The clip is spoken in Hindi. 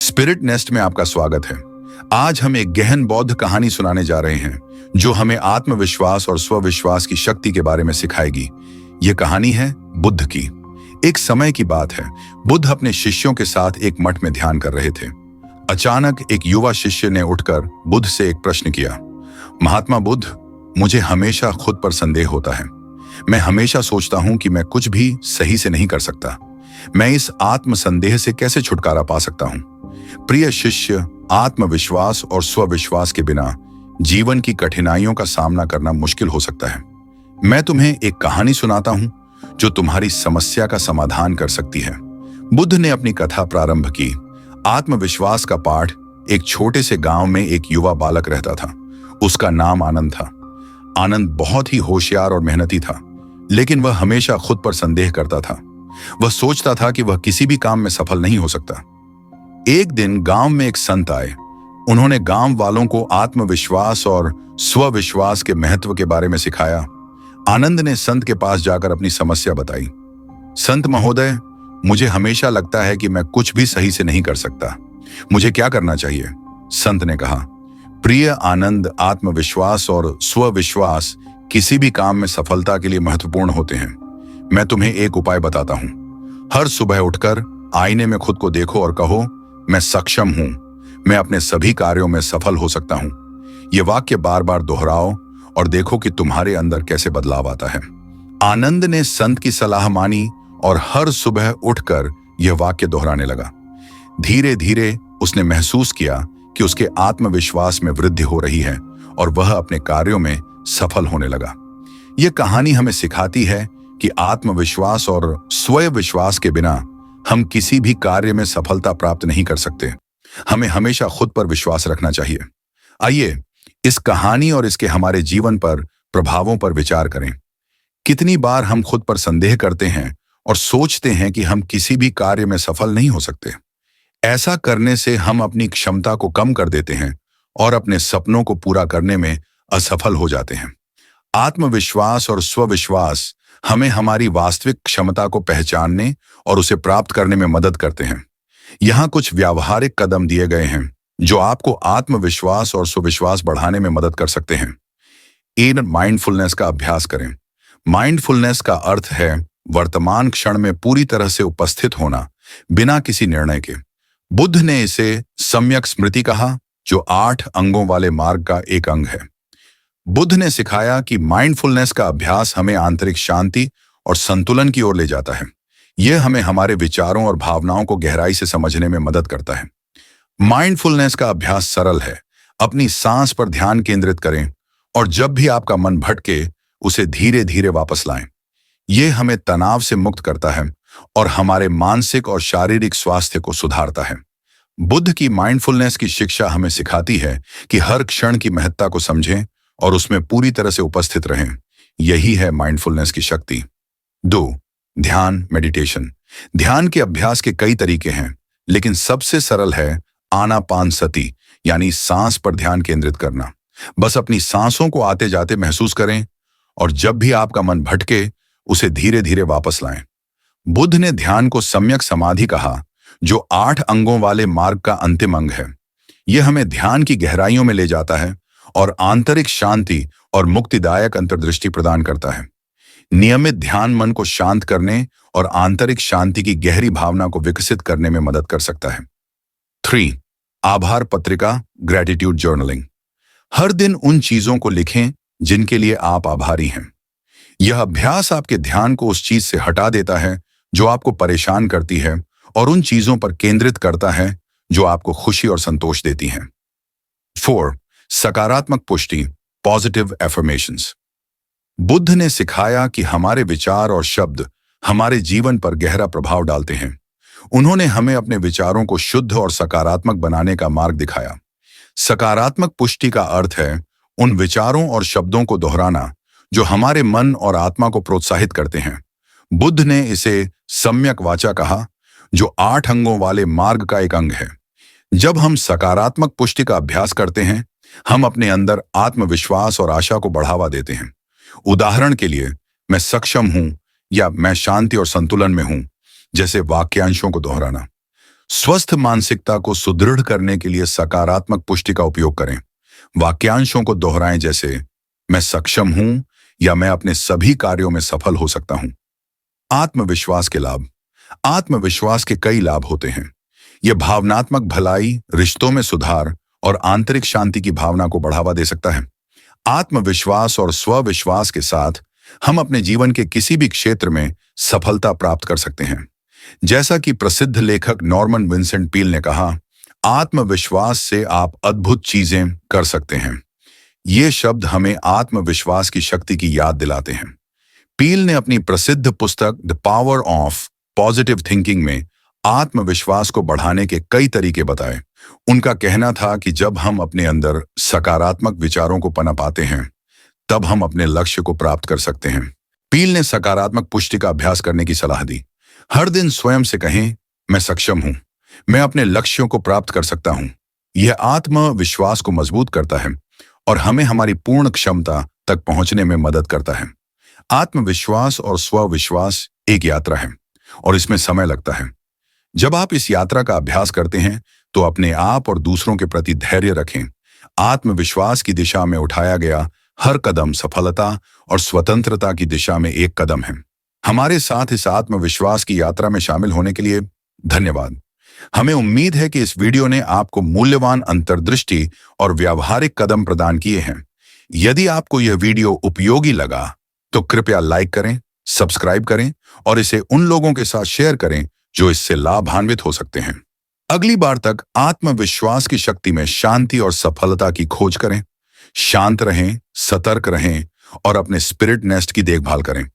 स्पिरिट नेस्ट में आपका स्वागत है। आज हम एक गहन बौद्ध कहानी सुनाने जा रहे हैं जो हमें आत्मविश्वास और स्वविश्वास की शक्ति के बारे में सिखाएगी। ये कहानी है बुद्ध की। एक समय की बात है, बुद्ध अपने शिष्यों के साथ एक मठ में ध्यान कर रहे थे। अचानक एक युवा शिष्य ने उठकर बुद्ध से एक प्रश्न किया, महात्मा बुद्ध, मुझे हमेशा खुद पर संदेह होता है। मैं हमेशा सोचता हूं कि मैं कुछ भी सही से नहीं कर सकता। मैं इस आत्मसंदेह से कैसे छुटकारा पा सकता हूं? प्रिय शिष्य, आत्मविश्वास और स्वविश्वास के बिना जीवन की कठिनाइयों का सामना करना मुश्किल हो सकता है। मैं तुम्हें एक कहानी सुनाता हूं जो तुम्हारी समस्या का समाधान कर सकती है। बुद्ध ने अपनी कथा प्रारंभ की। आत्मविश्वास का पाठ। एक छोटे से गांव में एक युवा बालक रहता था। उसका नाम आनंद था। आनंद बहुत ही होशियार और मेहनती था, लेकिन वह हमेशा खुद पर संदेह करता था। वह सोचता था कि वह किसी भी काम में सफल नहीं हो सकता। एक दिन गांव में एक संत आए। उन्होंने गांव वालों को आत्मविश्वास और स्वविश्वास के महत्व के बारे में सिखाया। आनंद ने संत के पास जाकर अपनी समस्या बताई। संत महोदय, मुझे हमेशा लगता है कि मैं कुछ भी सही से नहीं कर सकता। मुझे क्या करना चाहिए? संत ने कहा, प्रिय आनंद, आत्मविश्वास और स्वविश्वास किसी भी काम में सफलता के लिए महत्वपूर्ण होते हैं। मैं तुम्हें एक उपाय बताता हूं। हर सुबह उठकर आईने में खुद को देखो और कहो, मैं सक्षम हूं, मैं अपने सभी कार्यों में सफल हो सकता हूं। यह वाक्य बार बार दोहराओ और देखो कि तुम्हारे अंदर कैसे बदलाव आता है। आनंद ने संत की सलाह मानी और हर सुबह उठकर यह वाक्य दोहराने लगा। धीरे धीरे उसने महसूस किया कि उसके आत्मविश्वास में वृद्धि हो रही है और वह अपने कार्यों में सफल होने लगा। यह कहानी हमें सिखाती है कि आत्मविश्वास और स्वविश्वास के बिना हम किसी भी कार्य में सफलता प्राप्त नहीं कर सकते। हमें हमेशा खुद पर विश्वास रखना चाहिए। आइए इस कहानी और इसके हमारे जीवन पर प्रभावों पर विचार करें। कितनी बार हम खुद पर संदेह करते हैं और सोचते हैं कि हम किसी भी कार्य में सफल नहीं हो सकते। ऐसा करने से हम अपनी क्षमता को कम कर देते हैं और अपने सपनों को पूरा करने में असफल हो जाते हैं। आत्मविश्वास और स्वविश्वास हमें हमारी वास्तविक क्षमता को पहचानने और उसे प्राप्त करने में मदद करते हैं। यहाँ कुछ व्यावहारिक कदम दिए गए हैं जो आपको आत्मविश्वास और स्वविश्वास बढ़ाने में मदद कर सकते हैं। माइंडफुलनेस का अभ्यास करें। माइंडफुलनेस का अर्थ है वर्तमान क्षण में पूरी तरह से उपस्थित होना, बिना किसी निर्णय के। बुद्ध ने इसे सम्यक स्मृति कहा, जो 8 अंगों वाले मार्ग का एक अंग है। बुद्ध ने सिखाया कि माइंडफुलनेस का अभ्यास हमें आंतरिक शांति और संतुलन की ओर ले जाता है। यह हमें हमारे विचारों और भावनाओं को गहराई से समझने में मदद करता है। माइंडफुलनेस का अभ्यास सरल है। अपनी सांस पर ध्यान केंद्रित करें और जब भी आपका मन भटके, उसे धीरे धीरे वापस लाएं। यह हमें तनाव से मुक्त करता है और हमारे मानसिक और शारीरिक स्वास्थ्य को सुधारता है। बुद्ध की माइंडफुलनेस की शिक्षा हमें सिखाती है कि हर क्षण की महत्ता को समझें और उसमें पूरी तरह से उपस्थित रहें। यही है माइंडफुलनेस की शक्ति। 2. ध्यान, मेडिटेशन। ध्यान के अभ्यास के कई तरीके हैं, लेकिन सबसे सरल है आनापानसति, यानी सांस पर ध्यान केंद्रित करना। बस अपनी सांसों को आते जाते महसूस करें और जब भी आपका मन भटके, उसे धीरे धीरे वापस लाएं। बुद्ध ने ध्यान को सम्यक समाधि कहा, जो 8 अंगों वाले मार्ग का अंतिम अंग है। यह हमें ध्यान की गहराइयों में ले जाता है और आंतरिक शांति और मुक्तिदायक अंतर्दृष्टि प्रदान करता है। नियमित ध्यान मन को शांत करने और आंतरिक शांति की गहरी भावना को विकसित करने में मदद कर सकता है। 3. आभार पत्रिका, ग्रेटिट्यूड जर्नलिंग। हर दिन उन चीजों को लिखें जिनके लिए आप आभारी हैं। यह अभ्यास आपके ध्यान को उस चीज से हटा देता है जो आपको परेशान करती है और उन चीजों पर केंद्रित करता है जो आपको खुशी और संतोष देती हैं। 4. सकारात्मक पुष्टि, पॉजिटिव एफर्मेशंस। बुद्ध ने सिखाया कि हमारे विचार और शब्द हमारे जीवन पर गहरा प्रभाव डालते हैं। उन्होंने हमें अपने विचारों को शुद्ध और सकारात्मक बनाने का मार्ग दिखाया। सकारात्मक पुष्टि का अर्थ है उन विचारों और शब्दों को दोहराना जो हमारे मन और आत्मा को प्रोत्साहित करते हैं। बुद्ध ने इसे सम्यक वाचा कहा, जो 8 अंगों वाले मार्ग का एक अंग है। जब हम सकारात्मक पुष्टि का अभ्यास करते हैं, हम अपने अंदर आत्मविश्वास और आशा को बढ़ावा देते हैं। उदाहरण के लिए, मैं सक्षम हूं या मैं शांति और संतुलन में हूं जैसे वाक्यांशों को दोहराना। स्वस्थ मानसिकता को सुदृढ़ करने के लिए सकारात्मक पुष्टि का उपयोग करें। वाक्यांशों को दोहराएं, जैसे मैं सक्षम हूं या मैं अपने सभी कार्यों में सफल हो सकता हूं। आत्मविश्वास के लाभ। आत्मविश्वास के कई लाभ होते हैं। यह भावनात्मक भलाई, रिश्तों में सुधार और आंतरिक शांति की भावना को बढ़ावा दे सकता है। आत्मविश्वास और स्वविश्वास के साथ हम अपने जीवन के किसी भी क्षेत्र में सफलता प्राप्त कर सकते हैं। जैसा कि प्रसिद्ध लेखक नॉर्मन विंसेंट पील ने कहा, आत्मविश्वास से आप अद्भुत चीजें कर सकते हैं। ये शब्द हमें आत्मविश्वास की शक्ति की याद दिलाते हैं। पील ने अपनी प्रसिद्ध पुस्तक the power of positive thinking में आत्मविश्वास को बढ़ाने के कई तरीके बताए। उनका कहना था कि जब हम अपने अंदर सकारात्मक विचारों को पनप पाते हैं, तब हम अपने लक्ष्य को प्राप्त कर सकते हैं। पील ने सकारात्मक पुष्टि का अभ्यास करने की सलाह दी। हर दिन स्वयं से कहें, मैं सक्षम हूं, मैं अपने लक्ष्यों को प्राप्त कर सकता हूं। यह आत्मविश्वास को मजबूत करता है और हमें हमारी पूर्ण क्षमता तक पहुंचने में मदद करता है। आत्मविश्वास और स्वविश्वास एक यात्रा है और इसमें समय लगता है। जब आप इस यात्रा का अभ्यास करते हैं तो अपने आप और दूसरों के प्रति धैर्य रखें। आत्मविश्वास की दिशा में उठाया गया हर कदम सफलता और स्वतंत्रता की दिशा में एक कदम है। हमारे साथ इस आत्मविश्वास की यात्रा में शामिल होने के लिए धन्यवाद। हमें उम्मीद है कि इस वीडियो ने आपको मूल्यवान अंतर्दृष्टि और व्यावहारिक कदम प्रदान किए हैं। यदि आपको यह वीडियो उपयोगी लगा तो कृपया लाइक करें, सब्सक्राइब करें और इसे उन लोगों के साथ शेयर करें जो इससे लाभान्वित हो सकते हैं। अगली बार तक आत्मविश्वास की शक्ति में शांति और सफलता की खोज करें। शांत रहें, सतर्क रहें और अपने स्पिरिट नेस्ट की देखभाल करें।